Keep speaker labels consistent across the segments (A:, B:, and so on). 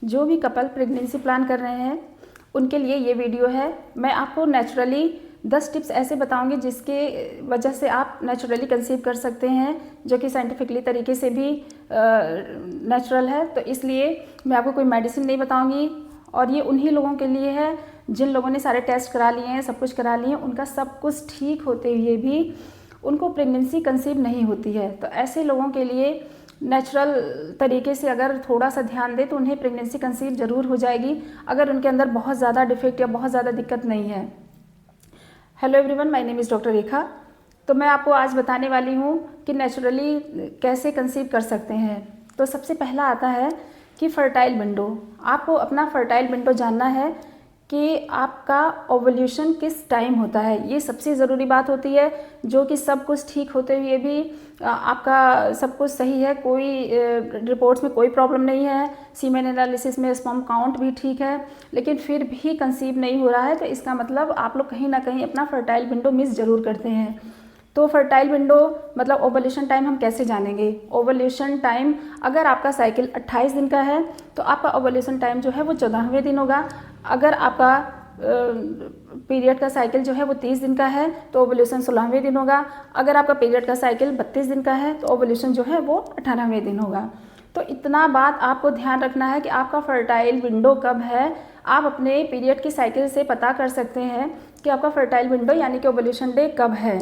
A: जो भी couple pregnancy plan कर रहे हैं उनके लिए ये वीडियो है। मैं आपको नेचुरली 10 टिप्स ऐसे बताऊंगी जिसके वजह से आप नेचुरली कंसीव कर सकते हैं, जो कि साइंटिफिकली तरीके से भी नेचुरल है। तो इसलिए मैं आपको कोई मेडिसिन नहीं बताऊंगी, और ये उन्हीं लोगों के लिए है जिन लोगों ने सारे टेस्ट करा लिए हैं, सब कुछ करा लिए हैं, उनका सब कुछ ठीक होते हुए भी उनको प्रेगनेंसी कंसीव नहीं होती है। तो ऐसे लोगों के लिए नेचुरल तरीके से अगर थोड़ा सा ध्यान दें तो उन्हें प्रेगनेंसी कंसीव ज़रूर हो जाएगी, अगर उनके अंदर बहुत ज़्यादा डिफेक्ट या बहुत ज़्यादा दिक्कत नहीं है। Hello everyone, my name is doctor Rekha. तो मैं आपको आज बताने वाली हूँ कि नेचुरली कैसे कंसीव कर सकते हैं। तो सबसे पहला आता है कि फर्टाइल विंडो। आपको अपना फर्टाइल विंडो जानना है कि आपका ओवल्यूशन किस टाइम होता है। ये सबसे ज़रूरी बात होती है, जो कि सब कुछ ठीक होते हुए भी आपका सब कुछ सही है, कोई रिपोर्ट्स में कोई प्रॉब्लम नहीं है, सीमेन एनालिसिस में स्पर्म काउंट भी ठीक है, लेकिन फिर भी कंसीव नहीं हो रहा है, तो इसका मतलब आप लोग कहीं ना कहीं अपना फर्टाइल विंडो मिस ज़रूर करते हैं। तो फर्टाइल विंडो मतलब ओवल्यूशन टाइम हम कैसे जानेंगे? ओवल्यूशन टाइम, अगर आपका साइकिल 28 दिन का है तो आपका ओवल्यूशन टाइम जो है वो 14वें दिन होगा। अगर आपका पीरियड का साइकिल जो है वो 30 दिन का है तो ओवल्यूशन 16वें दिन होगा। अगर आपका पीरियड का साइकिल 32 दिन का है तो ओवल्यूशन जो है वो 18वें दिन होगा। तो इतना बात आपको ध्यान रखना है कि आपका फर्टाइल विंडो कब है। आप अपने पीरियड की साइकिल से पता कर सकते हैं कि आपका फर्टाइल विंडो यानी कि ओवल्यूशन डे कब है।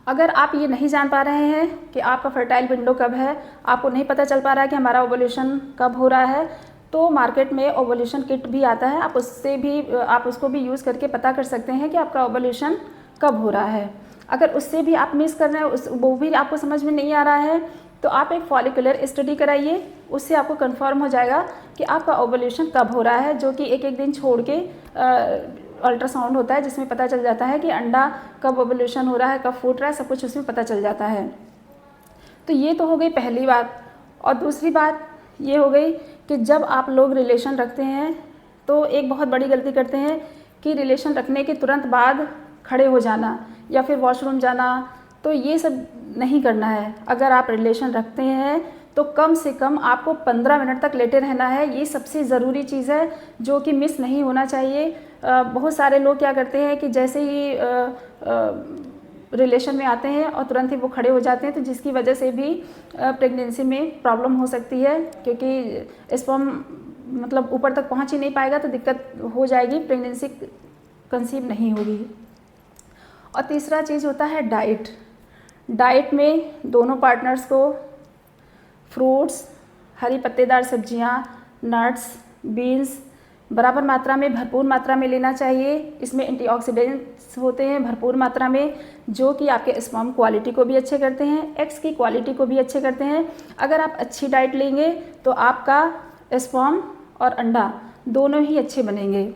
A: अगर आप ये नहीं जान पा रहे हैं कि आपका फर्टाइल विंडो कब है, आपको नहीं पता चल पा रहा है कि हमारा ओवल्यूशन कब हो रहा है, तो मार्केट में ओवल्यूशन किट भी आता है, आप उसको भी यूज़ करके पता कर सकते हैं कि आपका ओवल्यूशन कब हो रहा है। अगर उससे भी आप मिस कर रहे हैं, वो भी आपको समझ में नहीं आ रहा है, तो आप एक फॉलिकुलर स्टडी कराइए, उससे आपको कंफर्म हो जाएगा कि आपका ओवल्यूशन कब हो रहा है, जो कि एक दिन छोड़ के अल्ट्रासाउंड होता है जिसमें पता चल जाता है कि अंडा कब ओवल्यूशन हो रहा है, कब फूट रहा है, सब कुछ उसमें पता चल जाता है। तो ये तो हो गई पहली बात। और दूसरी बात ये हो गई कि जब आप लोग रिलेशन रखते हैं तो एक बहुत बड़ी गलती करते हैं कि रिलेशन रखने के तुरंत बाद खड़े हो जाना या फिर वॉशरूम जाना। तो ये सब नहीं करना है। अगर आप रिलेशन रखते हैं तो कम से कम आपको 15 मिनट तक लेटे रहना है। ये सबसे ज़रूरी चीज़ है जो कि मिस नहीं होना चाहिए। बहुत सारे लोग क्या करते हैं कि जैसे ही रिलेशन में आते हैं और तुरंत ही वो खड़े हो जाते हैं, तो जिसकी वजह से भी प्रेगनेंसी में प्रॉब्लम हो सकती है, क्योंकि स्पर्म मतलब ऊपर तक पहुंच ही नहीं पाएगा तो दिक्कत हो जाएगी, प्रेगनेंसी कंसीव नहीं होगी। और तीसरा चीज़ होता है डाइट। डाइट में दोनों पार्टनर्स को फ्रूट्स, हरी पत्तेदार सब्जियां, नट्स, बीन्स बराबर मात्रा में, भरपूर मात्रा में लेना चाहिए। इसमें एंटीऑक्सीडेंट्स होते हैं भरपूर मात्रा में, जो कि आपके स्पर्म क्वालिटी को भी अच्छे करते हैं, एग्स की क्वालिटी को भी अच्छे करते हैं। अगर आप अच्छी डाइट लेंगे तो आपका स्पर्म और अंडा दोनों ही अच्छे बनेंगे।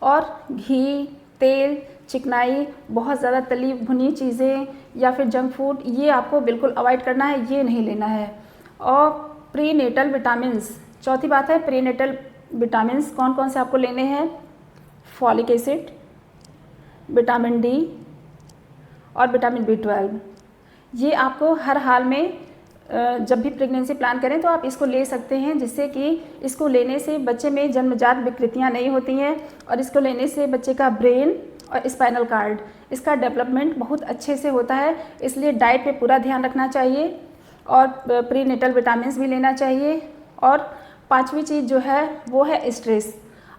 A: और घी, तेल, चिकनाई, बहुत ज़्यादा तली भुनी चीज़ें या फिर जंक फूड, ये आपको बिल्कुल अवॉइड करना है, ये नहीं लेना है। और प्रीनेटल विटामिन्स, चौथी बात है प्रीनेटल विटामिन्स कौन कौन से आपको लेने हैं? फॉलिक एसिड, विटामिन डी और विटामिन B12। ये आपको हर हाल में जब भी प्रेगनेंसी प्लान करें तो आप इसको ले सकते हैं, जिससे कि इसको लेने से बच्चे में जन्मजात विकृतियां नहीं होती हैं, और इसको लेने से बच्चे का ब्रेन और स्पाइनल कार्ड, इसका डेवलपमेंट बहुत अच्छे से होता है। इसलिए डाइट पे पूरा ध्यान रखना चाहिए और प्रीनेटल विटामिन्स भी लेना चाहिए। और पांचवी चीज़ जो है वो है स्ट्रेस।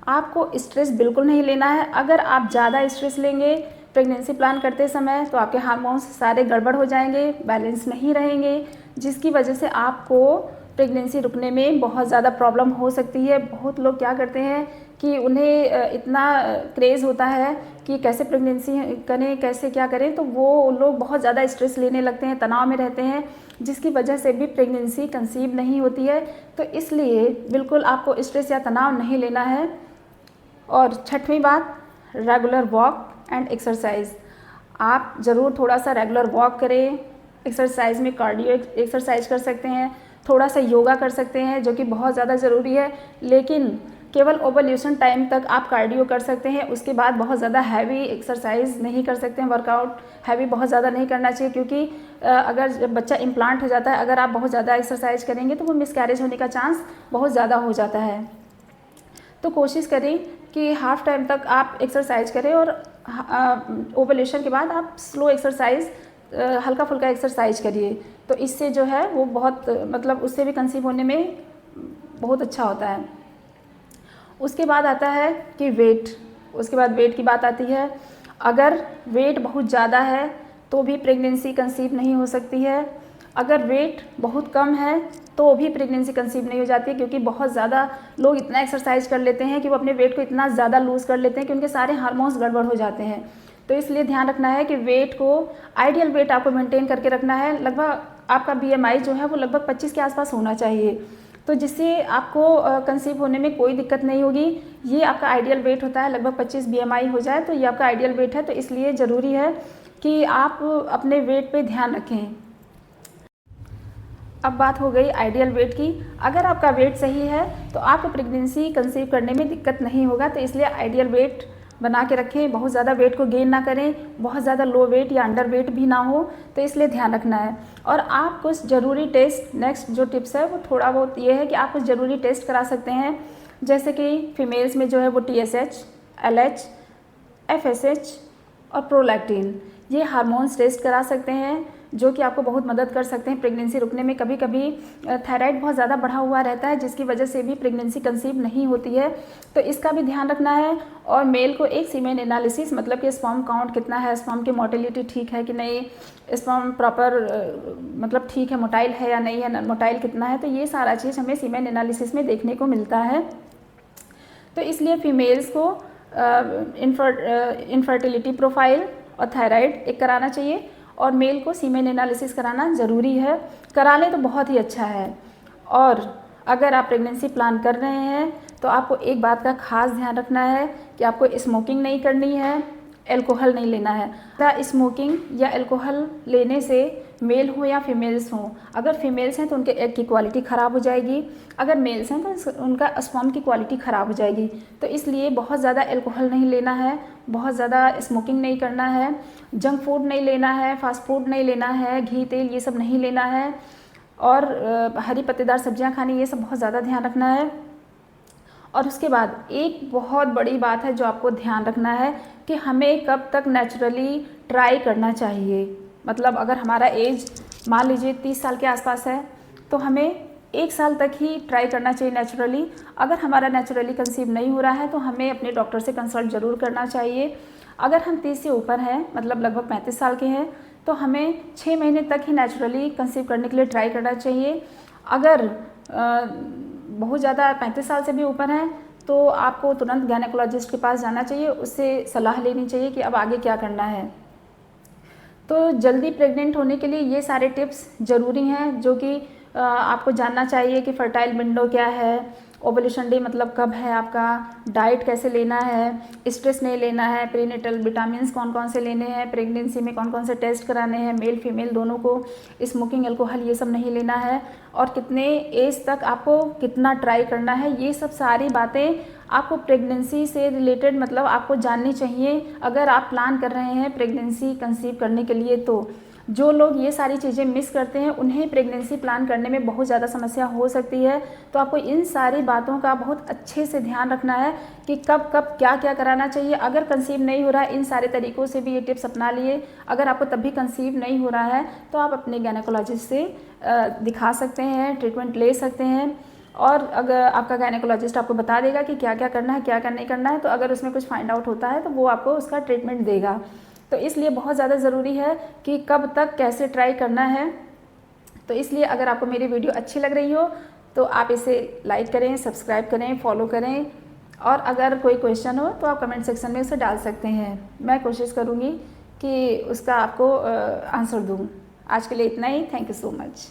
A: आपको स्ट्रेस बिल्कुल नहीं लेना है। अगर आप ज़्यादा स्ट्रेस लेंगे प्रेगनेंसी प्लान करते समय तो आपके हार्मोन्स सारे गड़बड़ हो जाएंगे, बैलेंस नहीं रहेंगे, जिसकी वजह से आपको प्रेगनेंसी रुकने में बहुत ज़्यादा प्रॉब्लम हो सकती है। बहुत लोग क्या करते हैं कि उन्हें इतना क्रेज़ होता है कि कैसे प्रेगनेंसी करें, कैसे क्या करें, तो वो लोग बहुत ज़्यादा स्ट्रेस लेने लगते हैं, तनाव में रहते हैं, जिसकी वजह से भी प्रेगनेंसी कंसीव नहीं होती है। तो इसलिए बिल्कुल आपको स्ट्रेस या तनाव नहीं लेना है। और छठवीं बात, रेगुलर वॉक एंड एक्सरसाइज। आप ज़रूर थोड़ा सा रेगुलर वॉक करें, एक्सरसाइज में कार्डियो एक्सरसाइज कर सकते हैं, थोड़ा सा योगा कर सकते हैं, जो कि बहुत ज़्यादा ज़रूरी है। लेकिन केवल ओवल्यूशन टाइम तक आप कार्डियो कर सकते हैं, उसके बाद बहुत ज़्यादा हैवी एक्सरसाइज नहीं कर सकते हैं। वर्कआउट हैवी बहुत ज़्यादा नहीं करना चाहिए, क्योंकि अगर जब बच्चा इम्प्लांट हो जाता है, अगर आप बहुत ज़्यादा एक्सरसाइज करेंगे तो वो मिसकैरेज होने का चांस बहुत ज़्यादा हो जाता है। तो कोशिश करें कि हाफ टाइम तक आप एक्सरसाइज करें और ओवल्यूशन के बाद आप स्लो एक्सरसाइज, हल्का फुल्का एक्सरसाइज करिए। तो इससे जो है वो बहुत मतलब उससे भी कंसीव होने में बहुत अच्छा होता है। उसके बाद आता है कि वेट, उसके बाद वेट की बात आती है। अगर वेट बहुत ज़्यादा है तो भी प्रेगनेंसी कंसीव नहीं हो सकती है। अगर वेट बहुत कम है तो भी प्रेगनेंसी कंसीव नहीं हो जाती है, क्योंकि बहुत ज़्यादा लोग इतना एक्सरसाइज कर लेते हैं कि वो अपने वेट को इतना ज़्यादा लूज़ कर लेते हैं कि उनके सारे हार्मोन्स गड़बड़ हो जाते हैं। तो इसलिए ध्यान रखना है कि वेट को, आइडियल वेट आपको मेंटेन करके रखना है। लगभग आपका BMI जो है वो लगभग 25 के आसपास होना चाहिए, तो जिससे आपको कंसीव होने में कोई दिक्कत नहीं होगी। ये आपका आइडियल वेट होता है, लगभग 25 BMI हो जाए तो ये आपका आइडियल वेट है। तो इसलिए ज़रूरी है कि आप अपने वेट पे ध्यान रखें। अब बात हो गई आइडियल वेट की। अगर आपका वेट सही है तो आपको प्रेगनेंसी कंसीव करने में दिक्कत नहीं होगा। तो इसलिए आइडियल वेट बना के रखें, बहुत ज़्यादा वेट को गेन ना करें, बहुत ज़्यादा लो वेट या अंडर वेट भी ना हो। तो इसलिए ध्यान रखना है। और आप कुछ ज़रूरी टेस्ट, नेक्स्ट जो टिप्स है वो थोड़ा बहुत ये है कि आप कुछ ज़रूरी टेस्ट करा सकते हैं, जैसे कि फीमेल्स में जो है वो TSH, LH, FSH और प्रोलैक्टिन, ये हार्मोन्स टेस्ट करा सकते हैं, जो कि आपको बहुत मदद कर सकते हैं प्रेगनेंसी रुकने में। कभी कभी थायराइड बहुत ज़्यादा बढ़ा हुआ रहता है, जिसकी वजह से भी प्रेगनेंसी कंसीव नहीं होती है, तो इसका भी ध्यान रखना है। और मेल को एक सीमेन एनालिसिस, मतलब कि स्पर्म काउंट कितना है, स्पर्म की मोटिलिटी ठीक है कि नहीं, स्पर्म प्रॉपर मतलब ठीक है, मोटाइल है या नहीं है, मोटाइल कितना है, तो ये सारा चीज़ हमें सीमेन एनालिसिस में देखने को मिलता है। तो इसलिए फीमेल्स को इनफर्टिलिटी प्रोफाइल और थायराइड एक कराना चाहिए, और मेल को सीमेन एनालिसिस कराना ज़रूरी है। करा लें तो बहुत ही अच्छा है। और अगर आप प्रेगनेंसी प्लान कर रहे हैं तो आपको एक बात का खास ध्यान रखना है कि आपको स्मोकिंग नहीं करनी है, एल्कोहल नहीं लेना है। स्मोकिंग या एल्कोहल लेने से, मेल हो या फीमेल्स हों, अगर फीमेल्स हैं तो उनके एग की क्वालिटी ख़राब हो जाएगी, अगर मेल्स हैं तो उनका स्पर्म की क्वालिटी ख़राब हो जाएगी। तो इसलिए बहुत ज़्यादा एल्कोहल नहीं लेना है, बहुत ज़्यादा स्मोकिंग नहीं करना है, जंक फूड नहीं लेना है, फास्ट फूड नहीं लेना है, घी तेल ये सब नहीं लेना है, और हरी पत्तेदार सब्जियां खानी, ये सब बहुत ज़्यादा ध्यान रखना है। और उसके बाद एक बहुत बड़ी बात है जो आपको ध्यान रखना है कि हमें कब तक नेचुरली ट्राई करना चाहिए। मतलब अगर हमारा एज मान लीजिए 30 साल के आसपास है तो हमें 1 साल तक ही ट्राई करना चाहिए नेचुरली। अगर हमारा नेचुरली कंसीव नहीं हो रहा है तो हमें अपने डॉक्टर से कंसल्ट ज़रूर करना चाहिए। अगर हम 30 से ऊपर हैं, मतलब लगभग 35 साल के हैं, तो हमें 6 महीने तक ही नेचुरली कंसीव करने के लिए ट्राई करना चाहिए। अगर बहुत ज़्यादा 35 साल से भी ऊपर हैं तो आपको तुरंत गायनेकोलॉजिस्ट के पास जाना चाहिए, उससे सलाह लेनी चाहिए कि अब आगे क्या करना है। तो जल्दी प्रेग्नेंट होने के लिए ये सारे टिप्स ज़रूरी हैं, जो कि आपको जानना चाहिए कि फर्टाइल विंडो क्या है, ओवुलेशन डे मतलब कब है आपका, डाइट कैसे लेना है, स्ट्रेस नहीं लेना है, प्रीनेटल विटामिन्स कौन कौन से लेने हैं, प्रेगनेंसी में कौन कौन से टेस्ट कराने हैं, मेल फीमेल दोनों को, स्मोकिंग अल्कोहल ये सब नहीं लेना है, और कितने एज तक आपको कितना ट्राई करना है, ये सब सारी बातें आपको प्रेगनेंसी से रिलेटेड मतलब आपको जाननी चाहिए अगर आप प्लान कर रहे हैं प्रेगनेंसी कंसीव करने के लिए। तो जो लोग ये सारी चीज़ें मिस करते हैं उन्हें प्रेगनेंसी प्लान करने में बहुत ज़्यादा समस्या हो सकती है। तो आपको इन सारी बातों का बहुत अच्छे से ध्यान रखना है कि कब कब क्या क्या कराना चाहिए। अगर कंसीव नहीं हो रहा है, इन सारे तरीक़ों से भी ये टिप्स अपना लिए, अगर आपको तब भी कंसीव नहीं हो रहा है तो आप अपने गायनेकोलॉजिस्ट से दिखा सकते हैं, ट्रीटमेंट ले सकते हैं, और अगर आपका गायनेकोलॉजिस्ट आपको बता देगा कि क्या क्या करना है, क्या क्या नहीं करना है। तो अगर उसमें कुछ फाइंड आउट होता है तो वो आपको उसका ट्रीटमेंट देगा। तो इसलिए बहुत ज़्यादा ज़रूरी है कि कब तक कैसे ट्राई करना है। तो इसलिए अगर आपको मेरी वीडियो अच्छी लग रही हो तो आप इसे लाइक करें, सब्सक्राइब करें, फॉलो करें, और अगर कोई क्वेश्चन हो तो आप कमेंट सेक्शन में उसे डाल सकते हैं। मैं कोशिश करूँगी कि उसका आपको आंसर दूँ। आज के लिए इतना ही। Thank you so much.